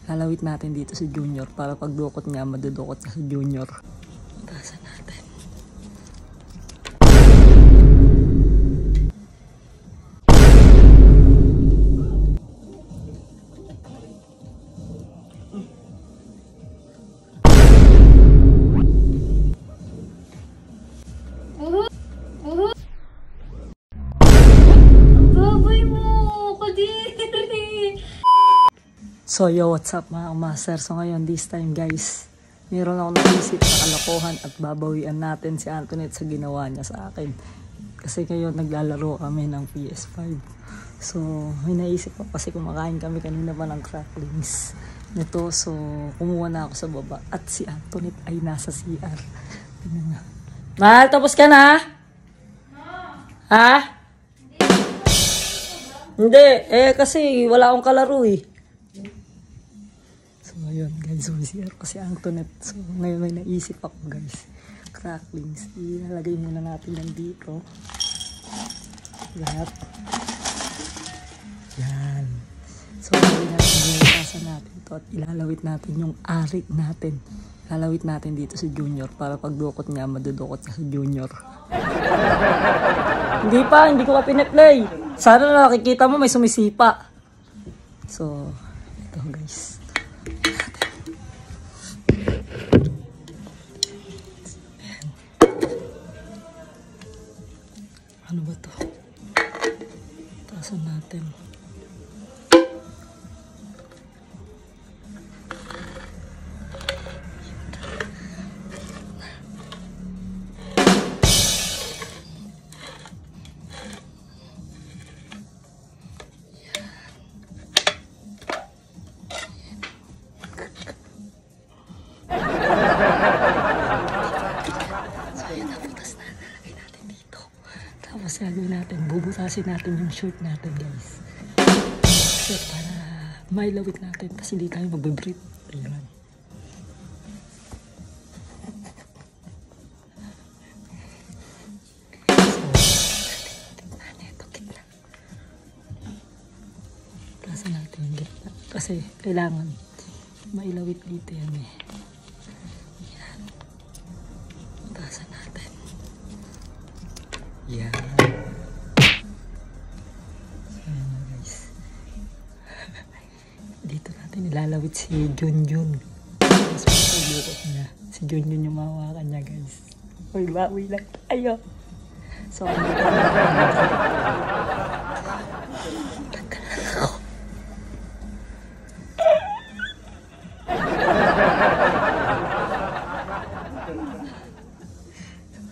Lalawit natin dito si Junior para pagdukot niya, madudukot niya si Junior. Taasan natin. So yo, what's up mga master? So ngayon, this time guys, meron akong naisip na kalokohan at babawian natin si Antoinette sa ginawa niya sa akin. Kasi ngayon naglalaro kami ng PS5. So may naisip ako kasi kumakain kami kanina pa ng cracklings nito. So kumuha na ako sa baba at si Antoinette ay nasa CR. Tingnan na. Mahal, tapos ka na? Ha? Hindi, kasi wala akong kalaro eh. So ayun guys, CR kasi Antoinette. So ngayon may naisip ako guys, cracklings, ilalagay muna natin yan dito lahat yan. So ilalagay natin ito at ilalawit natin yung arik natin, ilalawit natin dito si Junior para pagdukot niya, madudukot niya si Junior. Hindi ko pa pinaplay, sana nakikita mo may sumisipa. So ito guys, ano ba to? Taasan natin. Tapos gagawin natin, bubutasin natin yung short natin guys. So, para mailawit natin, tapos hindi tayo magbe-breathe. Ayan. Tasan natin yung gitna. Kasi kailangan mailawit dito yan eh. Ayan. Tasan natin. Yan. Ayan guys. Dito natin ilalawit si Junjun. Tapos pagdukot niya, si Junjun yung mahawakan niya guys. Uy, bawi lang tayo. So,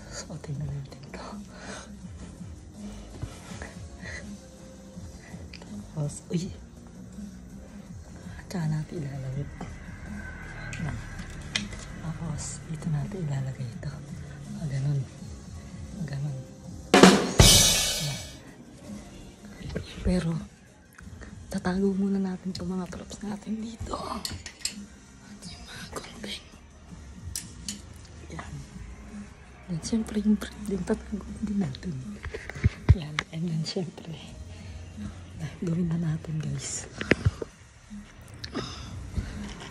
so tingnan natin to. Tapos, uy, tsaka natin ilalawit. Tapos, dito natin ilalagay ito. Ganon. Ganon. Pero, tatago muna natin itong mga props natin dito. At yung mga konting. Yan. And syempre, yung break din, tatago din natin. Yan. And then, syempre, gawin na natin guys.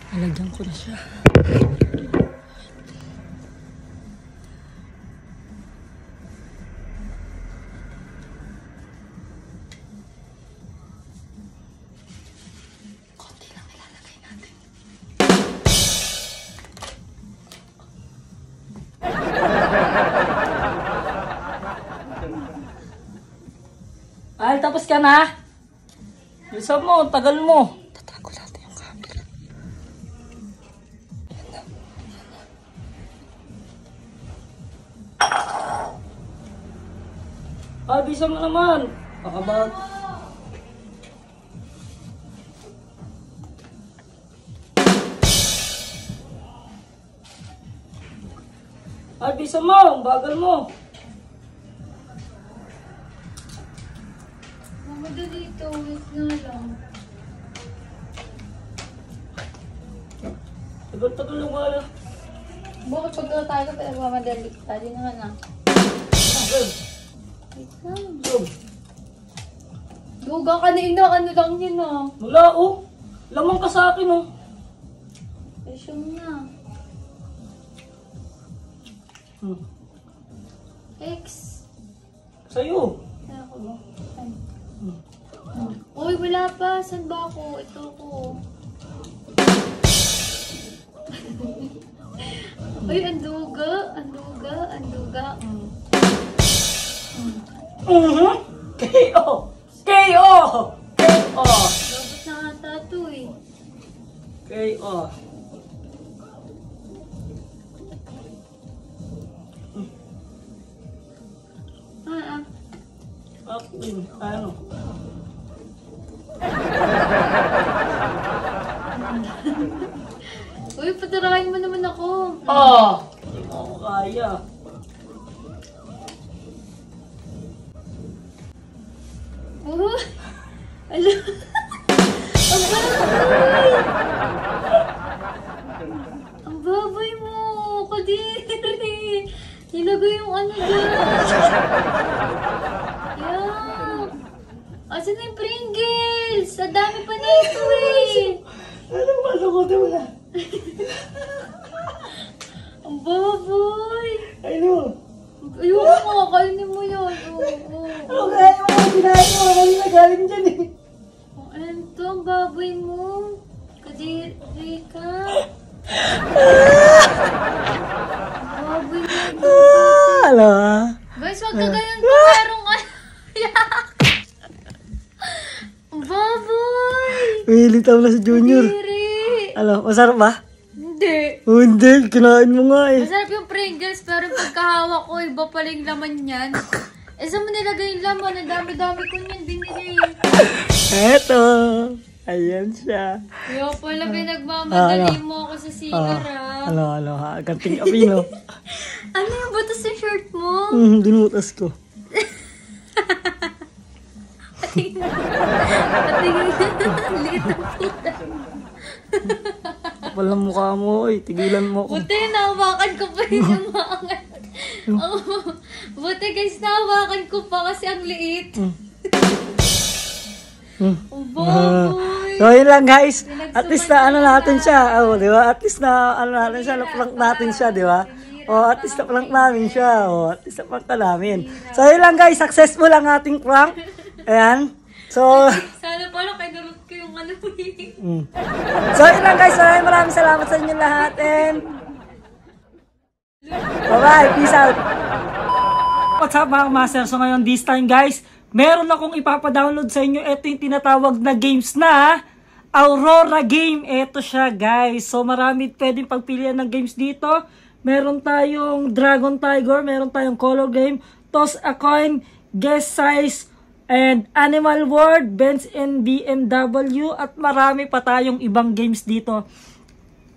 Nalagyan ko na siya. Konti lang ilalagay natin. Ay, tapos ka na? Bisa mo, tagal mo. Tatago natin yung camera. Ayan na. Ay, bisa mo naman. Pakabag. Ay, bisa mo. Bagal mo. Madali ito, wait na lang. Tagal-tagal lang wala. Bakit pagka tayo ka pinagmamadali? Tali na nga na. Wait lang. Duga ka na ina, ano lang yun ah. Wala oh. Lamang ka sa akin oh. Resume na. X. Sa'yo. Ay, ako ba? Ay. Uy, wala pa. Saan ba ako? Ito ko. Uy, anduga. Anduga. Anduga. KO! KO! KO! Dapat na ata ito eh. KO. Ano? Uy, patarahin mo naman ako. Hindi mo ako kaya. Oh, ala. Ang baboy! Ang baboy mo! Kadiri! Nilagay yung ano dyan. Yan. Asan na yung Pringles? Ang dami pa na ito eh. Ano ko diba? Ang baboy! Ano? Ayoko nga, kainin mo yun. Ano kaya mo? Kinain mo. Ano na galing dyan eh? Ano to? Ang baboy mo. Kadiri ka. Ang baboy mo. Ano? Guys, wag ka ganun pa. Merong ano. Ang baboy! Wilitaw na si Junior. Kadiri! Ano? Masarap ba? Hindi. Oh, hindi. Kinain mo nga eh. Masarap yung Pringles, pero yung pagkahawak ko, iba pala yung laman yan. Eh, saan mo nilagay yung laman? Ang dami-dami ko niyan binili. Eto. Ayan siya. Kaya pala pinagmamadali mo ako sa CR, Ano, ganting apino. Ano yung butas sa shirt mo? Dinutas ko. Patingin. Liit ang puta. Walang mukha mo eh. Tigilan mo ko. Buti, nahawakan ko pa rin yung maangat. Buti guys, nahawakan ko pa kasi ang liit. Ang baboy. So yun lang guys. At least na ano natin siya. Oh, di ba? At least na ano natin siya. Na-prank natin siya, di ba? Oh, at least na-prank namin siya. Oh, at least na-prank ka namin. So yun lang guys. Successful ang ating prank. Ayan. So, Sana pala kay Darot ko yung ano eh. so yun lang guys. Maraming salamat sa inyo lahat. And bye-bye. Peace out. What's up mga master? So ngayon this time guys, meron akong ipapadownload sa inyo. Ito yung tinatawag na games na Aurora game. Ito siya guys. So marami pwedeng pagpilian ng games dito. Meron tayong Dragon Tiger. Meron tayong color game. Toss a coin. Guess size. And Animal World. Benz and BMW. At marami pa tayong ibang games dito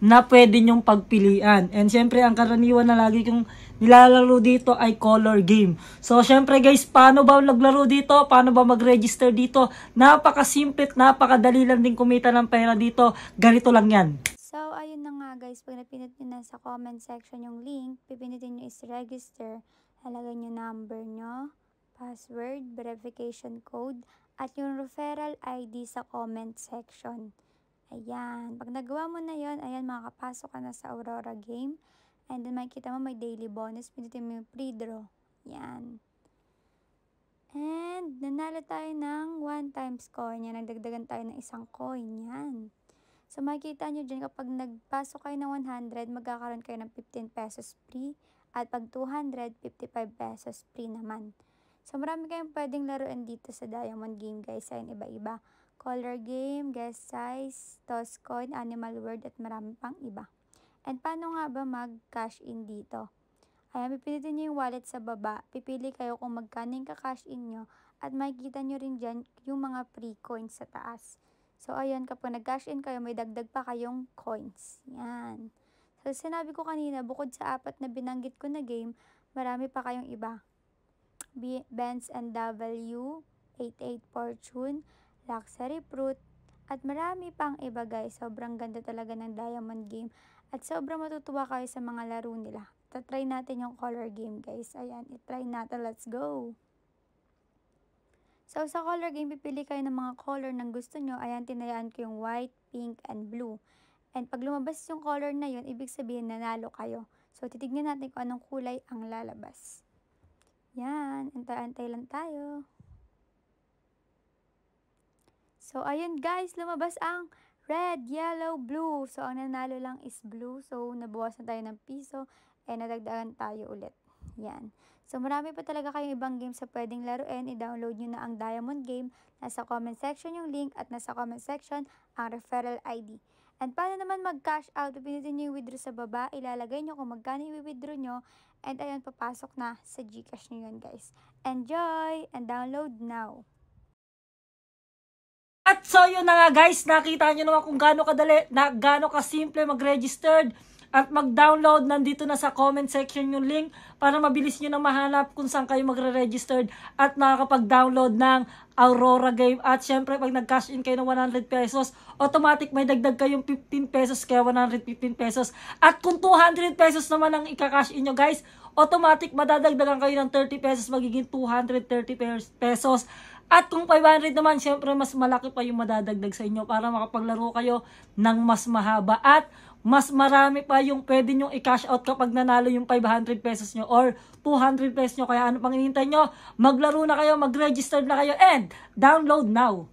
na pwede nyong pagpilian. And syempre, ang karaniwan na lagi kong nilalaro dito ay color game. So, syempre guys, paano ba naglaro dito? Paano ba mag-register dito? Napakasimple at napakadali lang din kumita ng pera dito. Ganito lang yan. So, ayun na nga guys. Pag napinit nyo na sa comment section yung link, pipinitin nyo is register. Halagay nyo number nyo, password, verification code, at yung referral ID sa comment section. Ayan. Pag nagawa mo na yon, ayan, makakapasok ka na sa Aurora game. And then, makikita mo may daily bonus. Pinitin mo yung pre-draw. Yan. And, nanalo tayo ng 1 times coin. Yan, nagdagdagan tayo ng isang coin. Yan. So, makikita nyo dyan, kapag nagpasok kayo ng 100, magkakaroon kayo ng 15 pesos free. At pag 200, 55 pesos free naman. So, marami kayong pwedeng laruan dito sa Diamond Game, guys. Ayan, iba-iba. Color game, guess size, toss coin, Animal World, at marami pang iba. And paano nga ba mag-cash in dito? Ayan, pipilitin nyo yung wallet sa baba. Pipili kayo kung magkano yung ka-cash in nyo. At makikita nyo rin dyan yung mga free coins sa taas. So, ayan, kapag nag-cash in kayo, may dagdag pa kayong coins. Yan. So, sinabi ko kanina, bukod sa 4 na binanggit ko na game, marami pa kayong iba. Benz and W, 88 Fortune, Luxury Fruit, at marami pang iba guys. Sobrang ganda talaga ng Diamond Game. At sobrang matutuwa kayo sa mga laro nila. Try natin yung color game guys. Ayan, itry natin. Let's go! So, sa color game, pipili kayo ng mga color ng gusto nyo. Ayan, tinayaan ko yung white, pink, and blue. And pag lumabas yung color na yun, ibig sabihin nanalo kayo. So, titignan natin kung anong kulay ang lalabas. Yan, antay-antay lang tayo. So, ayun guys, lumabas ang red, yellow, blue. So, ang nanalo lang is blue. So, nabawasan tayo ng piso and nadagdagan tayo ulit. Yan. So, marami pa talaga kayong ibang games sa pwedeng laruin. I-download nyo na ang Diamond Game. Nasa comment section yung link at nasa comment section ang referral ID. And paano naman mag-cash out? Pinutin nyo yung withdraw sa baba. Ilalagay nyo kung magkano i-withdraw nyo. And ayun, papasok na sa Gcash nyo yun guys. Enjoy and download now. At so yun na nga guys, nakita nyo naman kung gaano kadali, gaano kasimple mag-registered at mag-download. Nandito na sa comment section yung link para mabilis nyo na mahanap kung saan kayo magre-registered at makakapag-download ng Aurora game. At syempre pag nag-cash in kayo ng 100 pesos, automatic may dagdag kayong 15 pesos kaya 115 pesos. At kung 200 pesos naman ang ika-cash in nyo guys, automatic madadagdagan kayo ng 30 pesos, magiging 230 pesos. At kung 500 naman, syempre mas malaki pa yung madadagdag sa inyo para makapaglaro kayo ng mas mahaba. At mas marami pa yung pwede nyong i-cash out kapag nanalo yung 500 pesos nyo or 200 pesos nyo. Kaya ano pang hinihintay nyo? Maglaro na kayo, mag-register na kayo, and download now!